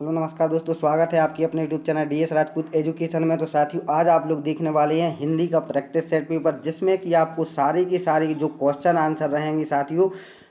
Hello नमस्कार दोस्तों, स्वागत है आपकी अपने YouTube channel DS Rajput education में। तो साथियों, आज आप लोग देखने वाले हैं हिंदी का प्रैक्टिस सेट पेपर, जिसमें कि आपको सारी की सारी जो क्वेश्चन आंसर रहेंगे साथियों,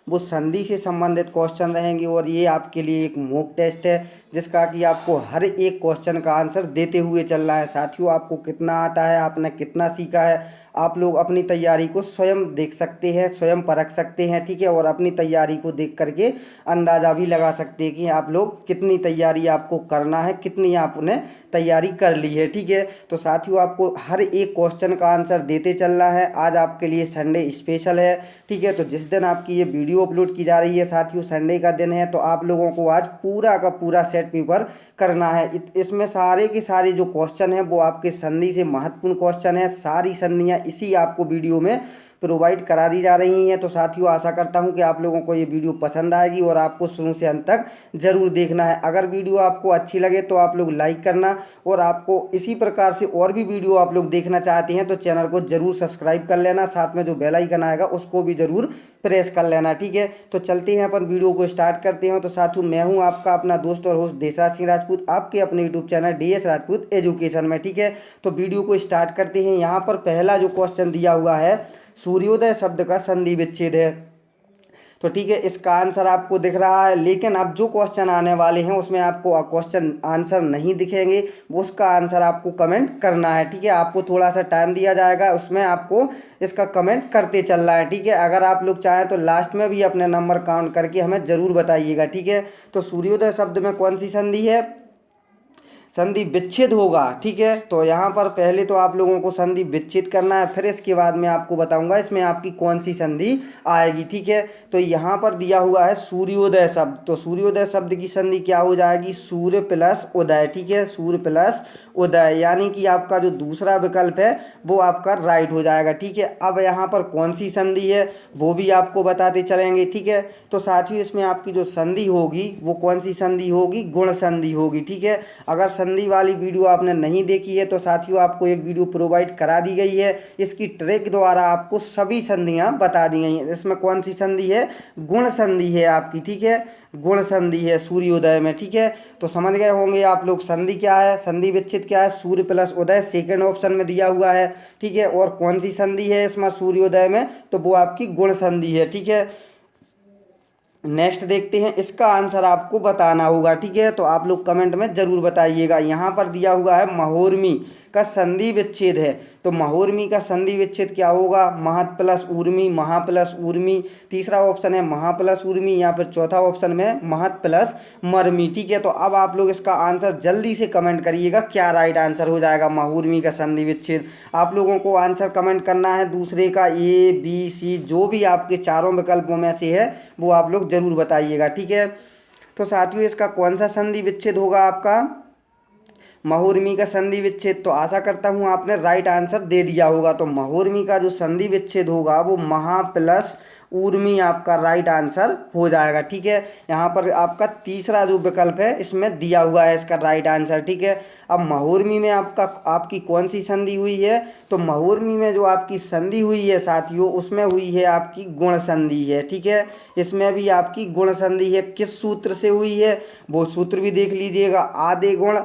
वो संधि से संबंधित क्वेश्चन रहेंगे। और ये आपके लिए एक मॉक टेस्ट है, जिसका कि आपको हर एक क्वेश्चन का आंसर देते हुए चलना है। साथियों, आपको कितना आता है, आपने कितना सीखा है, आप लोग अपनी तैयारी को स्वयं देख सकते हैं, स्वयं परख सकते हैं, ठीक है। और अपनी तैयारी को देख करके अंदाज़ा भी लगा सकते हैं कि आप लोग कितनी तैयारी आपको करना है, कितनी आपने तैयारी कर ली है, ठीक है। तो साथियों, आपको हर एक क्वेश्चन का आंसर देते चलना है। आज आपके लिए संडे स्पेशल है, ठीक है। तो जिस दिन आपकी ये वीडियो अपलोड की जा रही है साथियों, संडे का दिन है, तो आप लोगों को आज पूरा का पूरा सेट पेपर करना है। इसमें सारे के सारे जो क्वेश्चन हैं वो आपके संधि से महत्वपूर्ण क्वेश्चन है। सारी संधियाँ इसी आपको वीडियो में प्रोवाइड करा दी जा रही हैं। तो साथियों, आशा करता हूं कि आप लोगों को ये वीडियो पसंद आएगी और आपको शुरू से अंत तक ज़रूर देखना है। अगर वीडियो आपको अच्छी लगे तो आप लोग लाइक करना, और आपको इसी प्रकार से और भी वीडियो आप लोग देखना चाहते हैं तो चैनल को ज़रूर सब्सक्राइब कर लेना, साथ में जो बेल आइकन आएगा उसको भी ज़रूर प्रेस कर लेना, ठीक है। तो चलते हैं, अपन वीडियो को स्टार्ट करते हैं। तो साथियों, मैं हूं आपका अपना दोस्त और होस्ट देशराज सिंह राजपूत, आपके अपने YouTube channel DS Rajput education में, ठीक है। तो वीडियो को स्टार्ट करते हैं। यहाँ पर पहला जो क्वेश्चन दिया हुआ है, सूर्योदय शब्द का संधि विच्छेद है। तो ठीक है, इसका आंसर आपको दिख रहा है, लेकिन अब जो क्वेश्चन आने वाले हैं उसमें आपको क्वेश्चन आंसर नहीं दिखेंगे, उसका आंसर आपको कमेंट करना है, ठीक है। आपको थोड़ा सा टाइम दिया जाएगा, उसमें आपको इसका कमेंट करते चलना है, ठीक है। अगर आप लोग चाहें तो लास्ट में भी अपने नंबर काउंट करके हमें ज़रूर बताइएगा, ठीक है। तो सूर्योदय शब्द में कौन सी संधि है? संधि विच्छेद होगा, ठीक है। तो यहाँ पर पहले तो आप लोगों को संधि विच्छेद करना है, फिर इसके बाद में आपको बताऊंगा इसमें आपकी कौन सी संधि आएगी, ठीक है। तो यहाँ पर दिया हुआ है सूर्योदय शब्द, तो सूर्योदय शब्द की संधि क्या हो जाएगी? सूर्य प्लस उदय, ठीक है। सूर्य प्लस उदय, यानी कि आपका जो दूसरा विकल्प है वो आपका राइट हो जाएगा, ठीक है। अब यहाँ पर कौन सी संधि है वो भी आपको बताते चलेंगे, ठीक है। तो साथियों, इसमें आपकी जो संधि होगी वो कौन सी संधि होगी? गुण संधि होगी, ठीक है। अगर संधि वाली वीडियो आपने नहीं देखी है तो साथियों, आपको एक वीडियो प्रोवाइड करा दी गई है, इसकी ट्रिक द्वारा आपको सभी संधियां बता दी गई हैं। इसमें कौन सी संधि है? गुण संधि है आपकी, ठीक है। गुण संधि है सूर्योदय में, ठीक है। तो समझ गए होंगे आप लोग संधि क्या है, संधि विच्छेद क्या है? सूर्य प्लस उदय सेकंड ऑप्शन में दिया हुआ है, ठीक है। और कौन सी संधि है इसमें सूर्योदय में? तो वो आपकी गुण संधि है, ठीक है। नेक्स्ट देखते हैं, इसका आंसर आपको बताना होगा, ठीक है। तो आप लोग कमेंट में जरूर बताइएगा। यहाँ पर दिया हुआ है महोर्मी का संधि विच्छेद है, तो महोर्मी का संधि विच्छेद क्या होगा? महत प्लस ऊर्मी, महा प्लस ऊर्मी। तीसरा ऑप्शन है महा प्लस ऊर्मी, या फिर चौथा ऑप्शन में महत प्लस मरमी, ठीक है। तो अब आप लोग इसका आंसर जल्दी से कमेंट करिएगा, क्या राइट आंसर हो जाएगा महोर्मी का संधि विच्छेद। आप लोगों को आंसर कमेंट करना है दूसरे का, A B C जो भी आपके चारों विकल्पों में से है वो आप लोग जरूर बताइएगा, ठीक है। तो साथियों, इसका कौन सा संधि विच्छेद होगा? आपका महोर्मी का संधि विच्छेद। तो आशा करता हूं आपने राइट आंसर दे दिया होगा। तो महोर्मी का जो संधि विच्छेद होगा वो महा प्लस ऊर्मी आपका राइट आंसर हो जाएगा, ठीक है। यहाँ पर आपका तीसरा जो विकल्प है इसमें दिया हुआ है इसका राइट आंसर, ठीक है। अब महोर्मी में आपकी कौन सी संधि हुई है? तो महोर्मी में जो आपकी संधि हुई है साथियों, उसमें हुई है आपकी गुण संधि है, ठीक है। इसमें भी आपकी गुण संधि है। किस सूत्र से हुई है वो सूत्र भी देख लीजिएगा, आधे गुण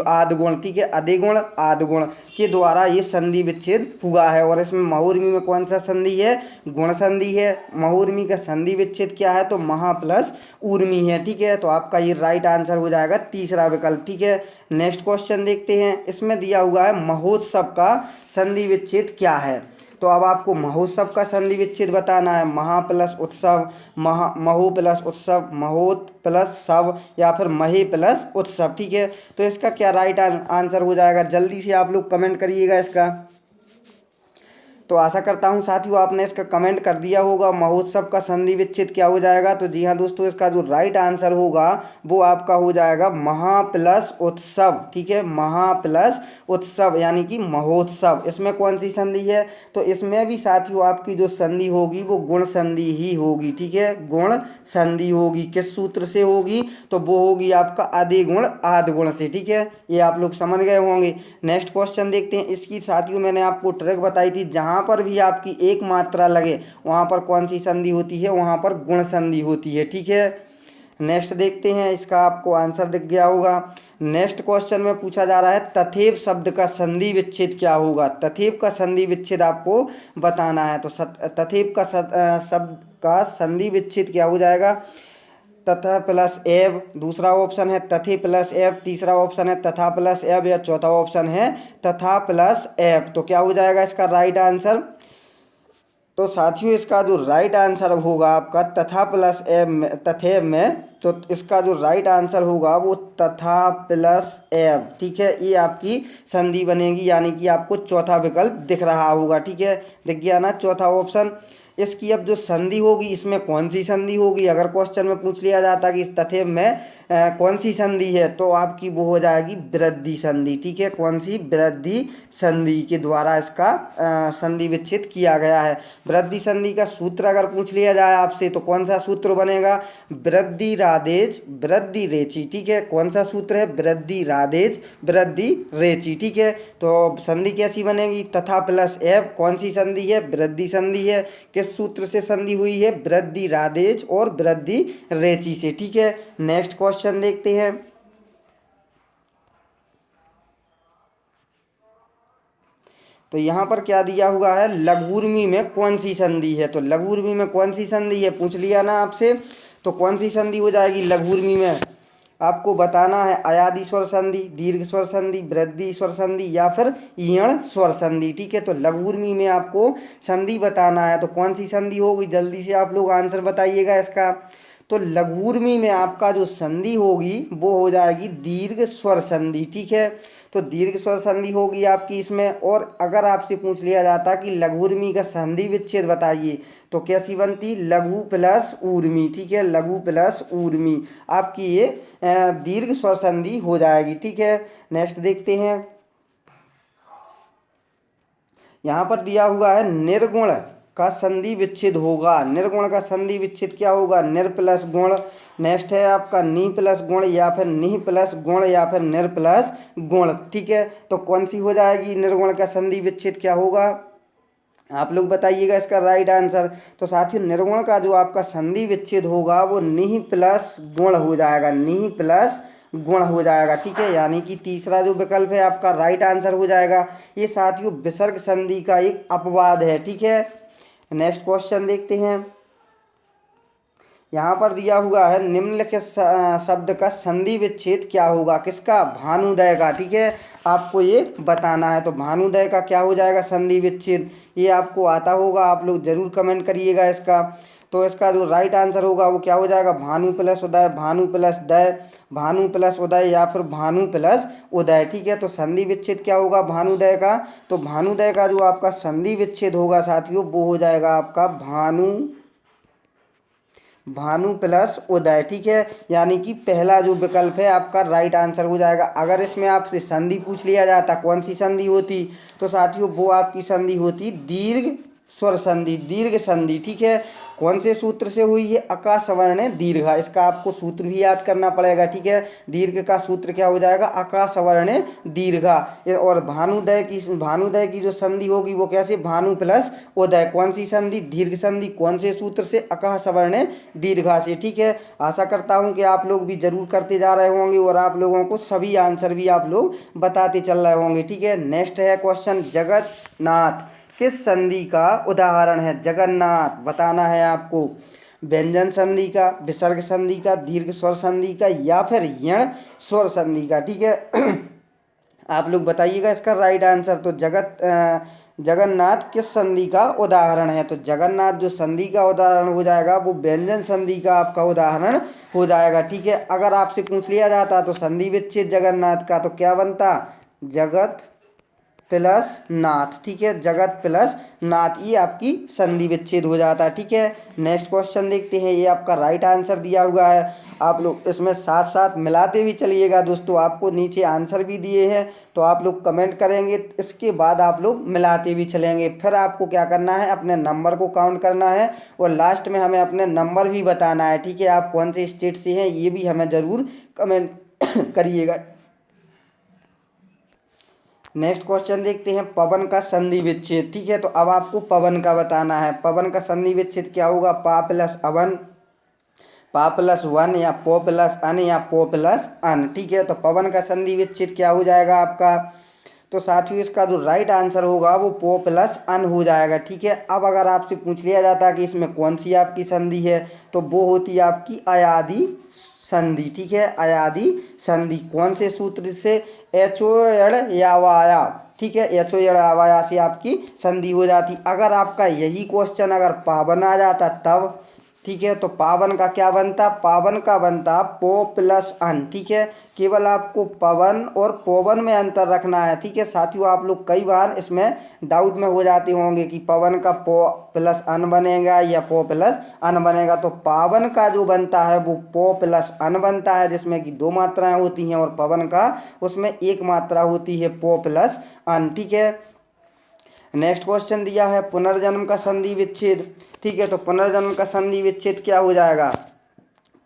आध गुण, ठीक है। आधे गुण आध गुण के द्वारा ये संधि विच्छेद हुआ है। और इसमें महोर्मी में कौन सा संधि है? गुण संधि है। महोर्मी का संधि विच्छेद क्या है? तो महा प्लस ऊर्मी है, ठीक है। तो आपका ये राइट आंसर हो जाएगा तीसरा विकल्प, ठीक है। नेक्स्ट क्वेश्चन देखते हैं, इसमें दिया हुआ है महोत्सव का संधि विच्छेद क्या है? तो अब आपको महोत्सव का संधि विच्छेद बताना है। महा प्लस उत्सव, महो प्लस उत्सव, महोत प्लस सव, या फिर महे प्लस उत्सव, ठीक है। तो इसका क्या राइट आंसर हो जाएगा? जल्दी से आप लोग कमेंट करिएगा इसका। तो आशा करता हूं साथियों आपने इसका कमेंट कर दिया होगा। महोत्सव का संधि विच्छेद क्या हो जाएगा? तो जी हाँ दोस्तों, इसका जो राइट आंसर होगा वो आपका हो जाएगा महा प्लस उत्सव, ठीक है। महा प्लस उत्सव यानी कि महोत्सव। इसमें कौन सी संधि है? तो इसमें भी साथियों आपकी जो संधि होगी वो गुण संधि ही होगी, ठीक है। गुण संधि होगी। किस सूत्र से होगी? तो वो होगी आपका आधे गुण आध गुण से, ठीक है। ये आप लोग समझ गए होंगे। नेक्स्ट क्वेश्चन देखते हैं। इसकी साथियों मैंने आपको ट्रिक बताई थी, जहां पर भी आपकी एक मात्रा लगे वहां पर कौन सी संधि होती है? वहां पर गुण संधि होती है, ठीक है। नेक्स्ट देखते हैं, इसका आपको आंसर दिख गया होगा। नेक्स्ट क्वेश्चन में पूछा जा रहा है तथेव शब्द का संधि विच्छेद क्या होगा। तथेव का संधि विच्छेद आपको बताना है। तो तथेव का शब्द का संधि विच्छेद क्या हो जाएगा, तथा प्लस एव, दूसरा ऑप्शन है तथी प्लस एव, तीसरा ऑप्शन है तथा प्लस एव, या चौथा ऑप्शन है तथा प्लस एव। तो क्या हो जाएगा इसका राइट आंसर। तो साथियों इसका जो राइट आंसर होगा आपका तथा प्लस एव में, तथेव में, तो इसका जो राइट आंसर होगा वो तथा प्लस एव। ठीक है, ये आपकी संधि बनेगी, यानी कि आपको चौथा विकल्प दिख रहा होगा। ठीक है, दिख गया ना चौथा ऑप्शन। इसकी अब जो संधि होगी इसमें कौन सी संधि होगी, अगर क्वेश्चन में पूछ लिया जाता कि इस तथेव में कौन सी संधि है, तो आपकी वो हो जाएगी वृद्धि संधि। ठीक है, कौन सी, वृद्धि संधि के द्वारा इसका संधि विच्छेद किया गया है। वृद्धि संधि का सूत्र अगर पूछ लिया जाए आपसे तो कौन सा सूत्र बनेगा, वृद्धि रादेज वृद्धि रेची। ठीक है, कौन सा सूत्र है, वृद्धि रादेज वृद्धि रेची। ठीक है, तो संधि कैसी बनेगी, तथा प्लस एव, कौन सी संधि है, वृद्धि संधि है। किस सूत्र से संधि हुई है, वृद्धि रादेज और वृद्धि रेची से। ठीक है, नेक्स्ट क्वेश्चन देखते हैं। तो यहाँ पर क्या दिया हुआ है, लघुर्मी में कौन सी संधि है। तो लघुर्मी में कौन सी संधि है पूछ लिया ना आपसे, तो कौन सी संधि हो जाएगी लघुर्मी में, आपको बताना है अयादि स्वर संधि, दीर्घ स्वर संधि, वृद्धि स्वर संधि, या फिर ईण स्वर संधि। ठीक है, तो लघुर्मी में आपको संधि बताना है, तो कौन सी संधि होगी, जल्दी से आप लोग आंसर बताइएगा इसका। तो लघुर्मी में आपका जो संधि होगी वो हो जाएगी दीर्घ स्वर संधि। ठीक है, तो दीर्घ स्वर संधि होगी आपकी इसमें। और अगर आपसे पूछ लिया जाता कि लघुर्मी का संधि विच्छेद बताइए, तो कैसी बनती, लघु प्लस ऊर्मी। ठीक है, लघु प्लस ऊर्मी आपकी ये दीर्घ स्वर संधि हो जाएगी। ठीक है, नेक्स्ट देखते हैं। यहाँ पर दिया हुआ है निर्गुण का संधि विच्छेद होगा। निर्गुण का संधि विच्छेद क्या होगा, निर प्लस गुण। नेक्स्ट है आपका नी प्लस गुण, या फिर निह प्लस गुण, या फिर निर प्लस गुण। ठीक है, तो कौन सी हो जाएगी, निर्गुण का संधि विच्छेद क्या होगा, आप लोग बताइएगा इसका राइट आंसर। तो साथियों निर्गुण का जो आपका संधि विच्छेद होगा वो निह प्लस गुण हो जाएगा, निह प्लस गुण हो जाएगा। ठीक है, यानी कि तीसरा जो विकल्प है आपका राइट आंसर हो जाएगा। ये साथियों विसर्ग संधि का एक अपवाद है। ठीक है, नेक्स्ट क्वेश्चन देखते हैं। यहाँ पर दिया हुआ है निम्नलिखित शब्द का संधि विच्छेद क्या होगा, किसका, भानुदय का। ठीक है, आपको ये बताना है। तो भानुदय का क्या हो जाएगा संधि विच्छेद, ये आपको आता होगा, आप लोग जरूर कमेंट करिएगा इसका। तो इसका जो राइट आंसर होगा वो क्या हो जाएगा, भानु प्लस उदय, भानु प्लस दय, भानु प्लस उदय, या फिर भानु प्लस उदय। ठीक है, तो संधि विच्छेद क्या होगा भानुदय का, तो भानुदय का जो आपका संधि विच्छेद होगा साथियों वो हो जाएगा आपका भानु प्लस उदय। ठीक है, यानी कि पहला जो विकल्प है आपका राइट आंसर हो जाएगा। अगर इसमें आपसे संधि पूछ लिया जाता कौन सी संधि होती, तो साथियों वो आपकी संधि होती दीर्घ स्वर संधि, दीर्घ संधि। ठीक है, कौन से सूत्र से हुई है, अका सवर्ण दीर्घा, इसका आपको सूत्र भी याद करना पड़ेगा। ठीक है, दीर्घ का सूत्र क्या हो जाएगा, अका सवर्ण दीर्घा। और भानुदय की जो संधि होगी वो कैसे, भानु प्लस उदय, कौन सी संधि, दीर्घ संधि, कौन से सूत्र से, अका सवर्ण दीर्घा से। ठीक है, आशा करता हूं कि आप लोग भी जरूर करते जा रहे होंगे और आप लोगों को सभी आंसर भी आप लोग बताते चल रहे होंगे। ठीक है, नेक्स्ट है क्वेश्चन, जगन्नाथ किस संधि का उदाहरण है, जगन्नाथ बताना है आपको, व्यंजन संधि का, विसर्ग संधि का, दीर्घ स्वर संधि का, या फिर यण स्वर संधि का। ठीक है, आप लोग बताइएगा इसका राइट आंसर। तो जगन्नाथ किस संधि का उदाहरण है, तो जगन्नाथ जो संधि का उदाहरण हो जाएगा वो व्यंजन संधि का आपका उदाहरण हो जाएगा। ठीक है, अगर आपसे पूछ लिया जाता तो संधि विच्छेद जगन्नाथ का, तो क्या बनता, जगत प्लस नाथ। ठीक है, जगत प्लस नाथ, ये आपकी संधि विच्छेद हो जाता है। ठीक है, नेक्स्ट क्वेश्चन देखते हैं। ये आपका राइट आंसर दिया हुआ है, आप लोग इसमें साथ साथ मिलाते भी चलिएगा दोस्तों, आपको नीचे आंसर भी दिए हैं तो आप लोग कमेंट करेंगे, इसके बाद आप लोग मिलाते भी चलेंगे। फिर आपको क्या करना है, अपने नंबर को काउंट करना है और लास्ट में हमें अपने नंबर भी बताना है। ठीक है, आप कौन से स्टेट से हैं ये भी हमें ज़रूर कमेंट करिएगा। नेक्स्ट क्वेश्चन देखते हैं, पवन का संधि विच्छेद। ठीक है, तो अब आपको पवन का बताना है, पवन का संधि विच्छेद क्या होगा, पा प्लस अवन पा प्लस वन या पो प्लस अन या पो प्लस अन। ठीक है, तो पवन का संधि विच्छेद क्या हो जाएगा आपका? तो साथियों इसका जो राइट आंसर होगा वो पो प्लस अन हो जाएगा। ठीक है, अब अगर आपसे पूछ लिया जाता है कि इसमें कौन सी आपकी संधि है, तो वो होती है आपकी अयादी संधि। ठीक है, अयादी संधि कौन से सूत्र से? एचो एड़ यावाया। ठीक है, एचो एड़ यावाया से आपकी संधि हो जाती। अगर आपका यही क्वेश्चन अगर पावन आ जाता तब, ठीक है, तो पावन का क्या बनता? पावन का बनता पो प्लस अन। ठीक है, केवल आपको पवन और पोवन में अंतर रखना है। ठीक है साथियों, आप लोग कई बार इसमें डाउट में हो जाते होंगे कि पवन का पो प्लस अन बनेगा या पो प्लस अन बनेगा। तो पावन का जो बनता है वो पो प्लस अन बनता है, जिसमें कि दो मात्राएं होती हैं, और पवन का उसमें एक मात्रा होती है पो प्लस अन। ठीक है, नेक्स्ट क्वेश्चन दिया है पुनर्जन्म का संधि विच्छेद। ठीक है, तो पुनर्जन्म का संधि विच्छेद क्या हो जाएगा?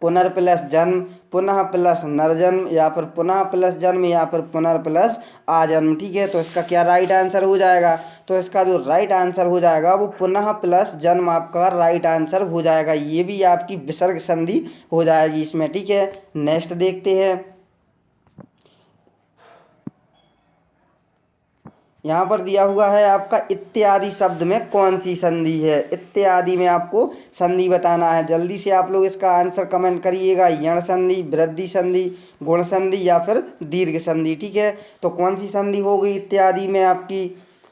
पुनर् प्लस जन्म, पुनः प्लस नरजन्म, या फिर पुनः प्लस जन्म, या फिर पुनर् प्लस आजन्म। ठीक है, तो इसका क्या राइट आंसर हो जाएगा? तो इसका जो राइट आंसर हो जाएगा वो पुनः प्लस जन्म आपका राइट आंसर हो जाएगा। ये भी आपकी विसर्ग संधि हो जाएगी इसमें। ठीक है, नेक्स्ट देखते हैं। यहाँ पर दिया हुआ है आपका इत्यादि शब्द में कौन सी संधि है? इत्यादि में आपको संधि बताना है। जल्दी से आप लोग इसका आंसर कमेंट करिएगा। यण संधि, वृद्धि संधि, गुण संधि या फिर दीर्घ संधि। ठीक है, तो कौन सी संधि होगी इत्यादि में आपकी?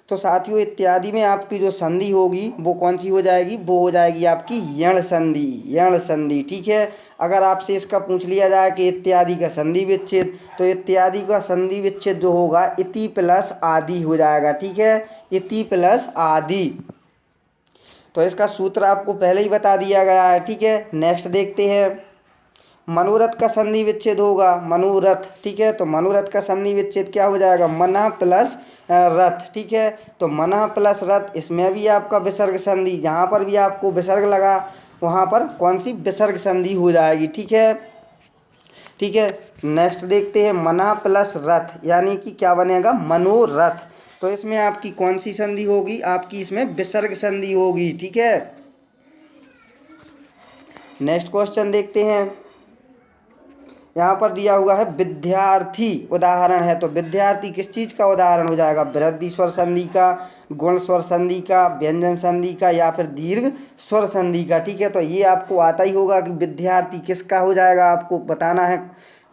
तो साथियों इत्यादि में आपकी जो संधि होगी वो कौन सी हो जाएगी? वो हो जाएगी आपकी यण संधि, यण संधि। ठीक है, अगर आपसे इसका पूछ लिया जाए कि इत्यादि का संधि विच्छेद, तो इत्यादि का संधि विच्छेद जो होगा इति प्लस आदि हो जाएगा। ठीक है, इति प्लस आदि। तो इसका सूत्र आपको पहले ही बता दिया गया है। ठीक है, नेक्स्ट देखते हैं। मनोरथ का संधि विच्छेद होगा, मनोरथ। ठीक है, तो मनोरथ का संधि विच्छेद क्या हो जाएगा? मनः प्लस रथ। ठीक है, तो मनः प्लस रथ, इसमें भी आपका विसर्ग संधि, जहाँ पर भी आपको विसर्ग लगा वहाँ पर कौन सी? विसर्ग संधि हो जाएगी। ठीक है, ठीक है, नेक्स्ट देखते हैं। मनः प्लस रथ यानी कि क्या बनेगा? मनोरथ। तो इसमें आपकी कौन सी संधि होगी? आपकी इसमें विसर्ग संधि होगी। ठीक है, नेक्स्ट क्वेश्चन देखते हैं। यहाँ पर दिया हुआ है विद्यार्थी उदाहरण है, तो विद्यार्थी किस चीज का उदाहरण हो जाएगा? वृद्धि स्वर संधि का, गुण स्वर संधि का, व्यंजन संधि का, या फिर दीर्घ स्वर संधि का। ठीक है, तो ये आपको आता ही होगा कि विद्यार्थी किसका हो जाएगा, आपको बताना है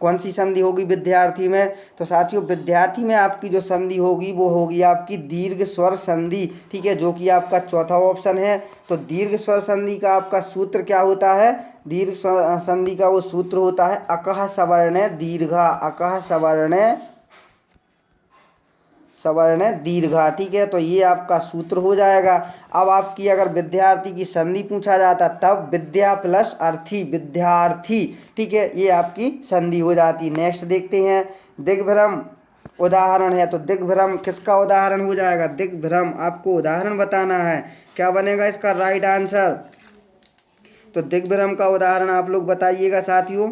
कौन सी संधि होगी विद्यार्थी में। तो साथियों विद्यार्थी में आपकी जो संधि होगी वो होगी आपकी दीर्घ स्वर संधि। ठीक है, जो कि आपका चौथा ऑप्शन है। तो दीर्घ स्वर संधि का आपका सूत्र क्या होता है? दीर्घ संधि का वो सूत्र होता है अकः सवर्ण दीर्घा, अकः सवर्ण सवर्ण दीर्घा। ठीक है, तो ये आपका सूत्र हो जाएगा। अब आपकी अगर विद्यार्थी की संधि पूछा जाता तब विद्या प्लस अर्थी, विद्यार्थी। ठीक है, ये आपकी संधि हो जाती। नेक्स्ट देखते हैं। दिग्भ्रम उदाहरण है, तो दिग्भ्रम किसका उदाहरण हो जाएगा? दिग्भ्रम आपको उदाहरण बताना है। क्या बनेगा इसका राइट आंसर? तो दिग्भ्रम का उदाहरण आप लोग बताइएगा साथियों,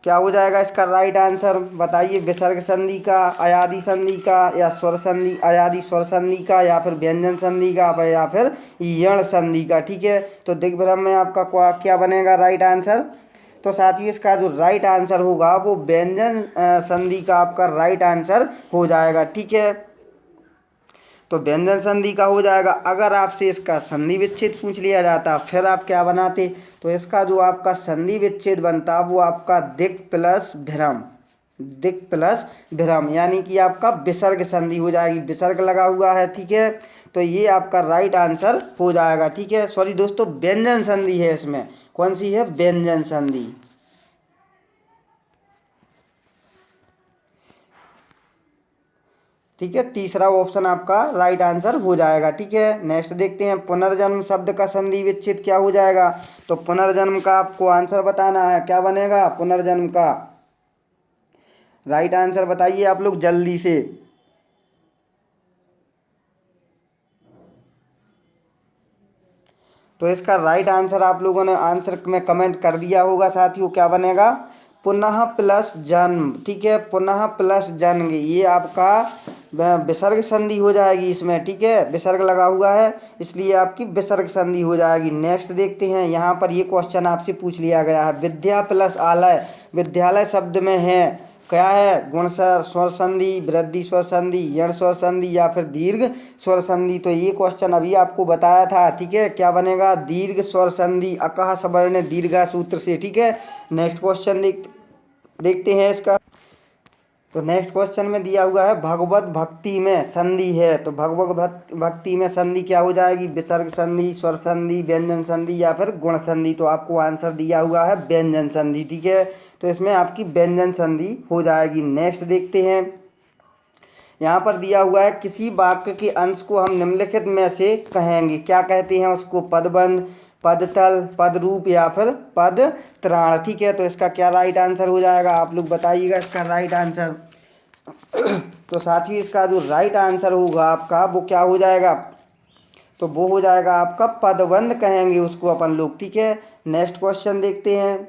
क्या हो जाएगा इसका राइट आंसर? बताइए। विसर्ग संधि का, अयादि संधि का, या स्वर संधि, अयादि स्वर संधि का, या फिर व्यंजन संधि का, या फिर यण संधि का। ठीक है, तो दिग्भ्रम में आपका क्या बनेगा राइट आंसर? तो साथियों इसका जो राइट आंसर होगा वो व्यंजन संधि का आपका राइट आंसर हो जाएगा। ठीक है, तो व्यंजन संधि का हो जाएगा। अगर आपसे इसका संधि विच्छेद पूछ लिया जाता फिर आप क्या बनाते? तो इसका जो आपका संधि विच्छेद बनता वो आपका दिक् प्लस भ्रम, दिक् प्लस भ्रम, यानी कि आपका विसर्ग संधि हो जाएगी। विसर्ग लगा हुआ है। ठीक है, तो ये आपका राइट आंसर हो जाएगा। ठीक है, सॉरी दोस्तों, व्यंजन संधि है इसमें। कौन सी है? व्यंजन संधि। ठीक है, तीसरा ऑप्शन आपका राइट आंसर हो जाएगा। ठीक है, नेक्स्ट देखते हैं। पुनर्जन्म शब्द का संधि विच्छेद क्या हो जाएगा? तो पुनर्जन्म का आपको आंसर बताना है। क्या बनेगा पुनर्जन्म का? राइट आंसर बताइए आप लोग जल्दी से। तो इसका राइट आंसर आप लोगों ने आंसर में कमेंट कर दिया होगा साथियों। क्या बनेगा? पुनः प्लस जन्म, ठीक है, पुनः प्लस जन्म, ये आपका विसर्ग संधि हो जाएगी इसमें, ठीक है, विसर्ग लगा हुआ है इसलिए आपकी विसर्ग संधि हो जाएगी। नेक्स्ट देखते हैं, यहाँ पर ये क्वेश्चन आपसे पूछ लिया गया है, विद्या प्लस आलय, विद्यालय शब्द में है, क्या है, गुण स्वर संधि, वृद्धि स्वर संधि, यण स्वर संधि या फिर दीर्घ स्वर संधि। तो ये क्वेश्चन अभी आपको बताया था, ठीक है, क्या बनेगा, दीर्घ स्वर संधि, अकह सवर्ण दीर्घ सूत्र से, ठीक है। नेक्स्ट क्वेश्चन देखते हैं इसका। तो नेक्स्ट क्वेश्चन में दिया हुआ है भगवत भक्ति में संधि है, तो भगवत भक्ति में संधि क्या हो जाएगी, विसर्ग संधि, स्वर संधि, व्यंजन संधि या फिर गुण संधि। तो आपको आंसर दिया हुआ है व्यंजन संधि, ठीक है, तो इसमें आपकी व्यंजन संधि हो जाएगी। नेक्स्ट देखते हैं, यहाँ पर दिया हुआ है किसी वाक्य के अंश को हम निम्नलिखित में से कहेंगे, क्या कहते हैं उसको, पदबंध, पदतल, पदरूप या फिर पद त्राण, ठीक है। तो इसका क्या राइट आंसर हो जाएगा, आप लोग बताइएगा इसका राइट आंसर। तो साथ ही इसका जो राइट आंसर होगा आपका वो क्या हो जाएगा, तो वो हो जाएगा आपका पदबंध कहेंगे उसको अपन लोग, ठीक है। नेक्स्ट क्वेश्चन देखते हैं,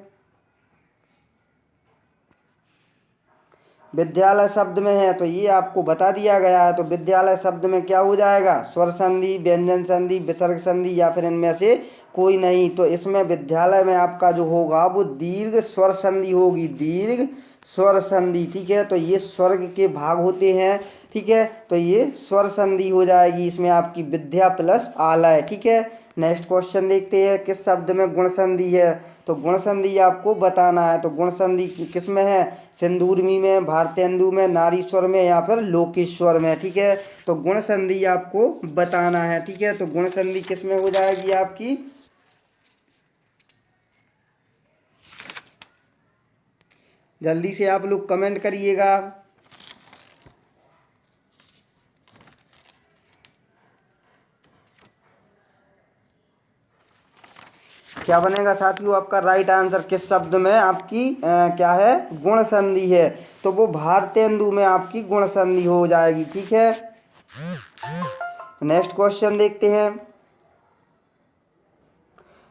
विद्यालय शब्द में है, तो ये आपको बता दिया गया है। तो विद्यालय शब्द में क्या हो जाएगा, स्वर संधि, व्यंजन संधि, विसर्ग संधि या फिर इनमें से कोई नहीं। तो इसमें विद्यालय में आपका जो होगा वो दीर्घ स्वर संधि होगी, दीर्घ स्वर संधि, ठीक है। तो ये स्वर्ग के भाग होते हैं, ठीक है, तो ये स्वर संधि हो जाएगी इसमें आपकी विद्या प्लस आलय, ठीक है। नेक्स्ट क्वेश्चन देखते हैं, किस शब्द में गुण संधि है, तो गुण संधि आपको बताना है। तो गुण संधि किस में है, सिंदूरमी में, भारतेंदु में, नारीश्वर में या फिर लोकेश्वर में, ठीक है। तो गुण संधि आपको बताना है, ठीक है। तो गुण संधि किस में हो जाएगी आपकी, जल्दी से आप लोग कमेंट करिएगा। क्या बनेगा साथियों आपका राइट आंसर, किस शब्द में आपकी क्या है, गुण संधि है, तो वो भारतेंदु में आपकी गुण संधि हो जाएगी, ठीक है। नेक्स्ट क्वेश्चन देखते हैं,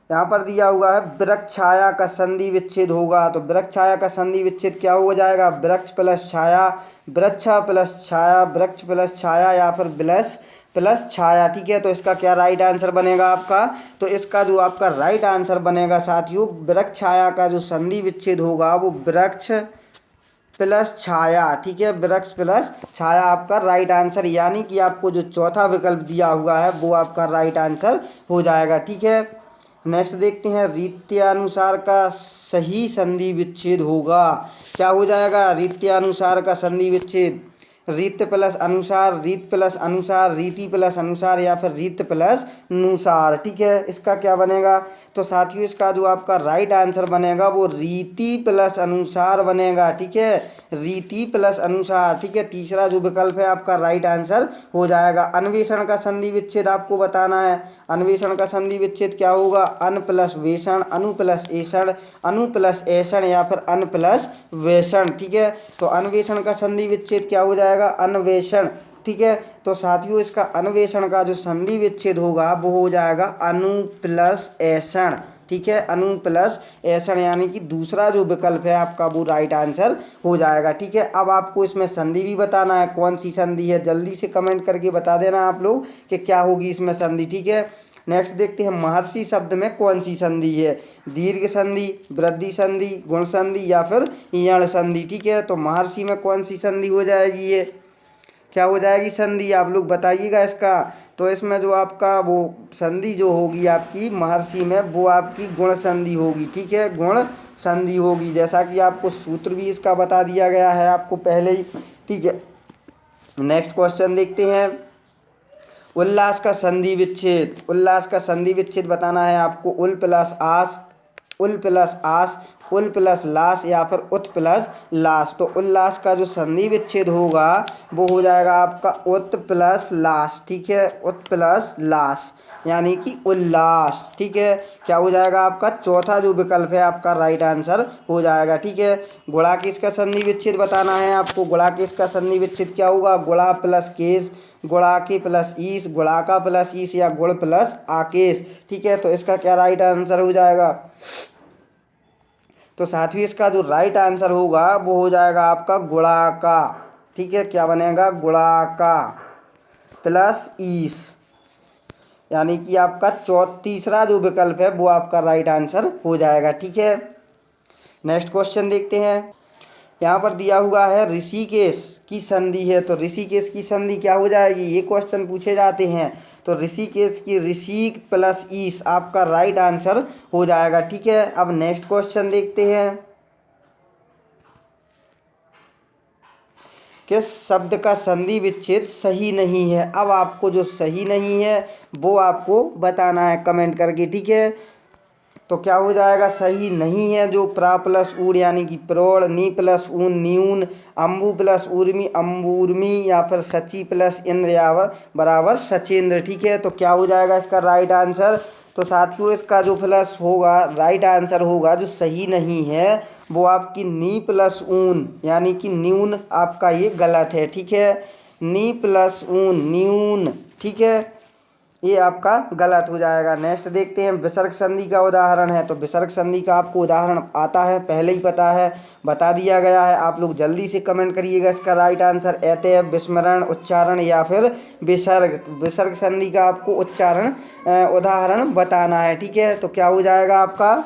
यहाँ पर दिया हुआ है वृक्ष छाया का संधि विच्छेद होगा। तो वृक्ष छाया का संधि विच्छेद क्या हो जाएगा, वृक्ष प्लस छाया, वृक्ष प्लस छाया, वृक्ष प्लस छाया या फिर प्लस प्लस छाया, ठीक है। तो इसका क्या राइट आंसर बनेगा आपका, तो इसका जो आपका राइट आंसर बनेगा साथियों, वृक्ष छाया का जो संधि विच्छेद होगा वो वृक्ष प्लस छाया, ठीक है, वृक्ष प्लस छाया आपका राइट आंसर, यानी कि आपको जो चौथा विकल्प दिया हुआ है वो आपका राइट आंसर हो जाएगा, ठीक है। नेक्स्ट देखते हैं, रीत्यानुसार का सही संधि विच्छेद होगा, क्या हो जाएगा, रीत्यानुसार का संधि विच्छेद, रीत प्लस अनुसार, रीत प्लस अनुसार, रीति प्लस अनुसार या फिर रीत प्लस अनुसार, ठीक है। इसका क्या बनेगा, तो साथियों इसका जो आपका राइट आंसर बनेगा वो रीति प्लस अनुसार बनेगा, ठीक है, रीति प्लस अनुसार, ठीक है। तीसरा जो विकल्प है आपका राइट आंसर हो जाएगा। अन्वेषण का संधि विच्छेद आपको बताना है, अन्वेषण का संधि विच्छेद क्या होगा, अन प्लस वेषण, अनु प्लस ऐषण, अनु प्लस ऐषण या फिर अन प्लस वेषण, ठीक है। तो अन्वेषण का संधि विच्छेद क्या हो जाएगा, अन्वेषण, ठीक है। तो साथियों इसका अन्वेषण का जो संधि विच्छेद होगा वो हो जाएगा अनु प्लस ऐषण, ठीक है, अनु प्लस ऐषण, यानी कि दूसरा जो विकल्प है आपका वो राइट आंसर हो जाएगा, ठीक है। अब आपको इसमें संधि भी बताना है, कौन सी संधि है, जल्दी से कमेंट करके बता देना आप लोग कि क्या होगी इसमें संधि, ठीक है। नेक्स्ट देखते हैं, महर्षि शब्द में कौन सी संधि है, दीर्घ संधि, वृद्धि संधि, गुण संधि या फिर यण संधि, ठीक है। तो महर्षि में कौन सी संधि हो जाएगी, ये क्या हो जाएगी संधि, आप लोग बताइएगा इसका। तो इसमें जो आपका वो संधि जो होगी आपकी महर्षि में वो आपकी गुण संधि होगी, ठीक है, गुण संधि होगी, जैसा कि आपको सूत्र भी इसका बता दिया गया है आपको पहले ही, ठीक है। नेक्स्ट क्वेश्चन देखते हैं, उल्लास का संधि विच्छेद, उल्लास का संधि विच्छेद बताना है आपको, उल प्लस आस, उल प्लस आस, उल प्लस लास या फिर उत प्लस लास। तो उल्लास का जो संधि विच्छेद होगा वो हो जाएगा आपका उत प्लस लास, ठीक है, उत प्लस लास यानी कि उल्लास, ठीक है। क्या हो जाएगा आपका चौथा जो विकल्प है आपका राइट आंसर हो जाएगा, ठीक है। गुणाकेश का संधि विच्छेद बताना है आपको, गुणाकेश का संधि विच्छेद क्या होगा, गुणा प्लस केश, गुणाके प्लस ईस, गुणाका प्लस ईस या गुण प्लस आकेश, ठीक है। तो इसका क्या राइट आंसर हो जाएगा, तो साथियों इसका जो राइट आंसर होगा वो हो जाएगा आपका गुणाका। ठीक है, क्या बनेगा? गुणाका प्लस ईस, यानी कि आपका तीसरा जो विकल्प है वो आपका राइट आंसर हो जाएगा। ठीक है, नेक्स्ट क्वेश्चन देखते हैं। यहाँ पर दिया हुआ है ऋषिकेश की संधि है, तो ऋषिकेश की संधि क्या हो जाएगी, ये क्वेश्चन पूछे जाते हैं। तो ऋषिकेश की ऋषिक प्लस ईश आपका राइट आंसर हो जाएगा। ठीक है, अब नेक्स्ट क्वेश्चन देखते हैं। किस शब्द का संधि विच्छेद सही नहीं है? अब आपको जो सही नहीं है वो आपको बताना है कमेंट करके। ठीक है, तो क्या हो जाएगा? सही नहीं है जो प्रा प्लस ऊड़ यानी कि प्रोड़, नी प्लस ऊन न्यून, अम्बु प्लस ऊर्मी अम्बूर्मी, या फिर सची प्लस इंद्र या बराबर सचेंद्र। ठीक है, तो क्या हो जाएगा इसका राइट आंसर? तो साथियों इसका जो प्लस होगा राइट आंसर होगा जो सही नहीं है वो आपकी नी प्लस ऊन यानी कि न्यून, आपका ये गलत है। ठीक है, नी प्लस ऊन न्यून, ठीक है, ये आपका गलत हो जाएगा। नेक्स्ट देखते हैं, विसर्ग संधि का उदाहरण है। तो विसर्ग संधि का आपको उदाहरण आता है, पहले ही पता है, बता दिया गया है। आप लोग जल्दी से कमेंट करिएगा इसका राइट आंसर। एतय, विस्मरण, उच्चारण या फिर विसर्ग। विसर्ग संधि का आपको उच्चारण उदाहरण बताना है। ठीक है, तो क्या हो जाएगा आपका?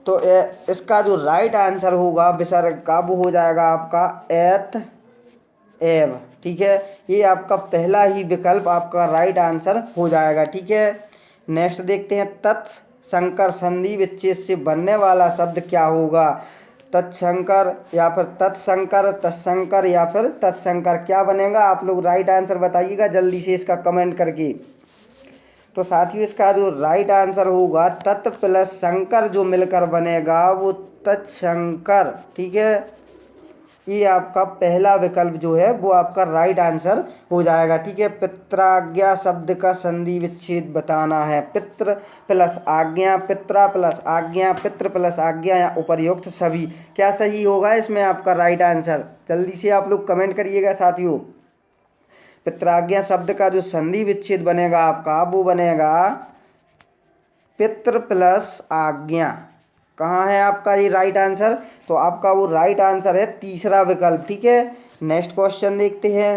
तो इसका जो राइट आंसर होगा विसर्ग का वो हो जाएगा आपका एत एव। ठीक है, ये आपका पहला ही विकल्प आपका राइट आंसर हो जाएगा। ठीक है, नेक्स्ट देखते हैं, तत्संकर संधि विच्छेद से बनने वाला शब्द क्या होगा? तत्संकर या फिर तत्संकर, तत्संकर या फिर तत्संकर, क्या बनेगा? आप लोग राइट आंसर बताइएगा जल्दी से इसका कमेंट करके। तो साथियों इसका जो राइट आंसर होगा तत् प्लस संकर जो मिलकर बनेगा वो तत्संकर। ठीक है, ये आपका पहला विकल्प जो है वो आपका राइट आंसर हो जाएगा। ठीक है, पित्राज्ञा शब्द का संधि विच्छेद बताना है। पित्र प्लस आज्ञा, पित्रा प्लस आज्ञा, पितृ प्लस आज्ञा या उपर्युक्त सभी, क्या सही होगा इसमें आपका राइट आंसर? जल्दी से आप लोग कमेंट करिएगा साथियों। पित्राज्ञा शब्द का जो संधि विच्छेद बनेगा आपका वो बनेगा पितृ प्लस आज्ञा। कहाँ है आपका ये राइट आंसर? तो आपका वो राइट आंसर है तीसरा विकल्प। ठीक है, नेक्स्ट क्वेश्चन देखते हैं।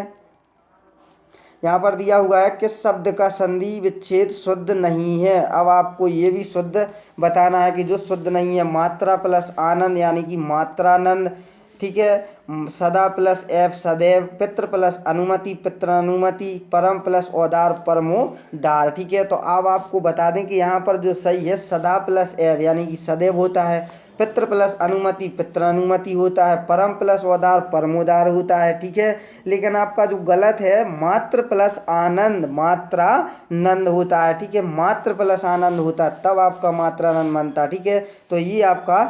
यहाँ पर दिया हुआ है किस शब्द का संधि विच्छेद शुद्ध नहीं है? अब आपको ये भी शुद्ध बताना है कि जो शुद्ध नहीं है। मात्रा प्लस आनंद यानी कि मात्रानंद। ठीक है, सदा प्लस एफ सदैव, पितृ प्लस अनुमति पित्रानुमति, परम प्लस औदार परमोदार। ठीक है, तो अब आपको बता दें कि यहाँ पर जो सही है सदा प्लस एव यानी कि सदैव होता है, पितृ प्लस अनुमति पित्रानुमति होता है, परम प्लस औदार परमोदार होता है। ठीक है, लेकिन आपका जो गलत है मात्र प्लस आनंद मात्रानंद होता है। ठीक है, मात्र प्लस आनंद होता है तब आपका मात्रानंद बनता है। ठीक है, तो ये आपका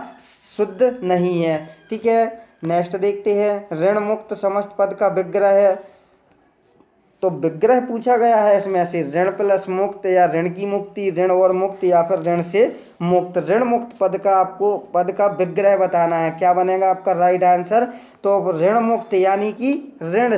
शुद्ध नहीं है। ठीक है, नेक्स्ट देखते हैं, ऋण मुक्त समस्त पद का विग्रह है। तो विग्रह पूछा गया है इसमें से ऋण प्लस मुक्त या ऋण की मुक्ति, ऋण और मुक्त या फिर ऋण से मुक्त। ऋण मुक्त पद का आपको पद का विग्रह बताना है, क्या बनेगा आपका राइट आंसर? तो ऋण मुक्त यानी कि ऋण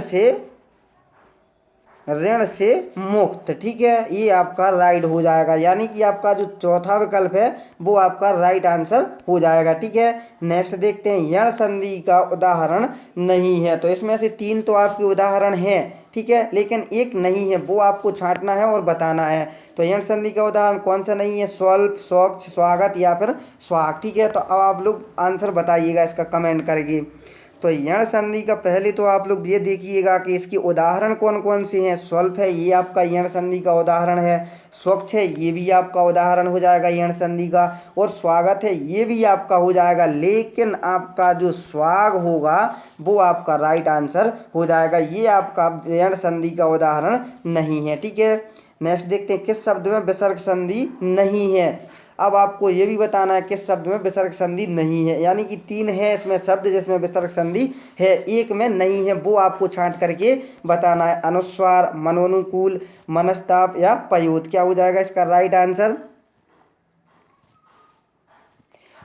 से मुक्त। ठीक है, ये आपका राइट हो जाएगा, यानी कि आपका जो चौथा विकल्प है वो आपका राइट आंसर हो जाएगा। ठीक है, नेक्स्ट देखते हैं, यण संधि का उदाहरण नहीं है। तो इसमें से 3 तो आपके उदाहरण हैं, ठीक है, लेकिन एक नहीं है, वो आपको छांटना है और बताना है। तो यण संधि का उदाहरण कौन सा नहीं है? स्वल्प, स्वच्छ, स्वागत या फिर स्वाग। ठीक है, तो अब आप लोग आंसर बताइएगा इसका कमेंट करके। तो यण संधि का पहले तो आप लोग ये देखिएगा कि इसके उदाहरण कौन कौन से हैं। स्वल्प है, ये आपका यण संधि का उदाहरण है। स्वच्छ है, ये भी आपका उदाहरण हो जाएगा यण संधि का। और स्वागत है, ये भी आपका हो जाएगा, लेकिन आपका जो स्वाग होगा वो आपका राइट आंसर हो जाएगा। ये आपका यण संधि का उदाहरण नहीं है। ठीक है, नेक्स्ट देखते हैं, किस शब्द में विसर्ग संधि नहीं है? अब आपको ये भी बताना है किस शब्द में विसर्ग संधि नहीं है, यानी कि 3 है इसमें शब्द जिसमें विसर्ग संधि है, एक में नहीं है, वो आपको छांट करके बताना है। अनुस्वार, मनोनुकूल, मनस्ताप या पयोत, क्या हो जाएगा इसका राइट आंसर?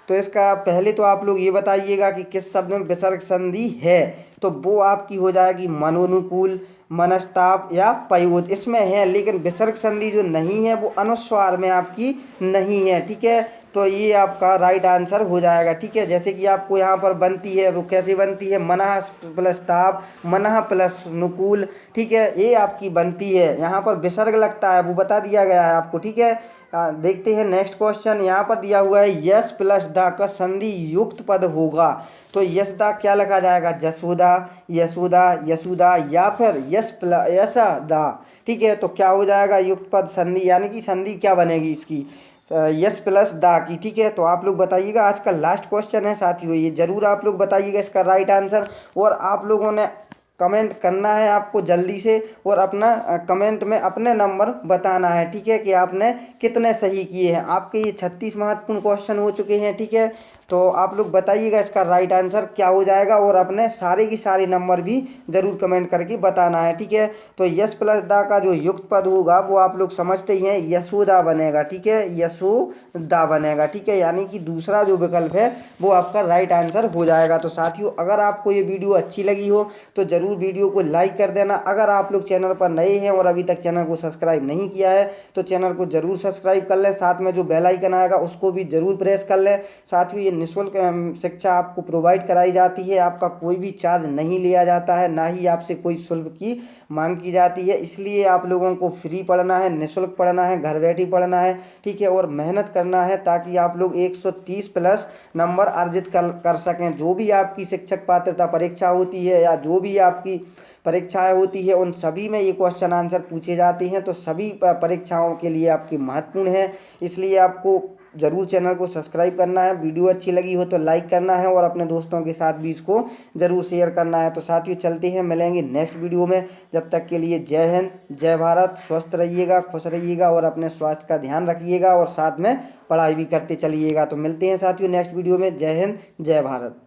तो इसका पहले तो आप लोग ये बताइएगा कि किस शब्द में विसर्ग संधि है। तो वो आपकी हो जाएगी मनोनुकूल, मनस्ताप या पयोत, इसमें है, लेकिन विसर्ग संधि जो नहीं है वो अनुस्वार में आपकी नहीं है। ठीक है, तो ये आपका राइट आंसर हो जाएगा। ठीक है, जैसे कि आपको यहाँ पर बनती है, वो कैसे बनती है, मनः प्लस ताप, मनः प्लस नुकूल। ठीक है, ये आपकी बनती है। यहाँ पर विसर्ग लगता है, वो बता दिया गया है आपको। ठीक है, देखते हैं नेक्स्ट क्वेश्चन। यहाँ पर दिया हुआ है यस प्लस दा का संधि युक्त पद होगा। तो यस दा क्या लिखा जाएगा, जसोदा, यशोदा, यशुदा, या फिर यस प्लस यशा दा। ठीक है, तो क्या हो जाएगा, युक्त पद संधि, यानी कि संधि क्या बनेगी इसकी, यस प्लस दा की। ठीक है, तो आप लोग बताइएगा, आज का लास्ट क्वेश्चन है साथियों, ये जरूर आप लोग बताइएगा इसका राइट आंसर। और आप लोगों ने कमेंट करना है आपको जल्दी से, और अपना कमेंट में अपने नंबर बताना है। ठीक है, कि आपने कितने सही किए हैं। आपके ये 36 महत्वपूर्ण क्वेश्चन हो चुके हैं। ठीक है, तो आप लोग बताइएगा इसका राइट आंसर क्या हो जाएगा, और अपने सारे की सारे नंबर भी जरूर कमेंट करके बताना है। ठीक है, तो यस प्लस दा का जो युक्त पद होगा वो आप लोग समझते ही हैं, यशोदा बनेगा। ठीक है, यशोदा बनेगा। ठीक है, यानी कि दूसरा जो विकल्प है वो आपका राइट आंसर हो जाएगा। तो साथियों, अगर आपको ये वीडियो अच्छी लगी हो तो जरूर वीडियो को लाइक कर देना। अगर आप लोग चैनल पर नए हैं और अभी तक चैनल को सब्सक्राइब नहीं किया है तो चैनल को जरूर सब्सक्राइब कर लें, साथ में जो बेल आइकन आएगा उसको भी जरूर प्रेस कर लें। साथियों, ये निःशुल्क शिक्षा आपको प्रोवाइड कराई जाती है, आपका कोई भी चार्ज नहीं लिया जाता है, ना ही आपसे कोई शुल्क की मांग की जाती है। इसलिए आप लोगों को फ्री पढ़ना है, निःशुल्क पढ़ना है, घर बैठे पढ़ना है। ठीक है, और मेहनत करना है ताकि आप लोग 130 प्लस नंबर अर्जित कर सकें। जो भी आपकी शिक्षक पात्रता परीक्षा होती है या जो भी आपकी परीक्षाएं होती है, उन सभी में ये क्वेश्चन आंसर पूछे जाते हैं। तो सभी परीक्षाओं के लिए आपकी महत्वपूर्ण है, इसलिए आपको जरूर चैनल को सब्सक्राइब करना है। वीडियो अच्छी लगी हो तो लाइक करना है, और अपने दोस्तों के साथ भी इसको जरूर शेयर करना है। तो साथियों, चलते हैं, मिलेंगे नेक्स्ट वीडियो में। जब तक के लिए जय हिंद, जय भारत। स्वस्थ रहिएगा, खुश रहिएगा, और अपने स्वास्थ्य का ध्यान रखिएगा, और साथ में पढ़ाई भी करते चलिएगा। तो मिलते हैं साथियों नेक्स्ट वीडियो में। जय हिंद, जय भारत।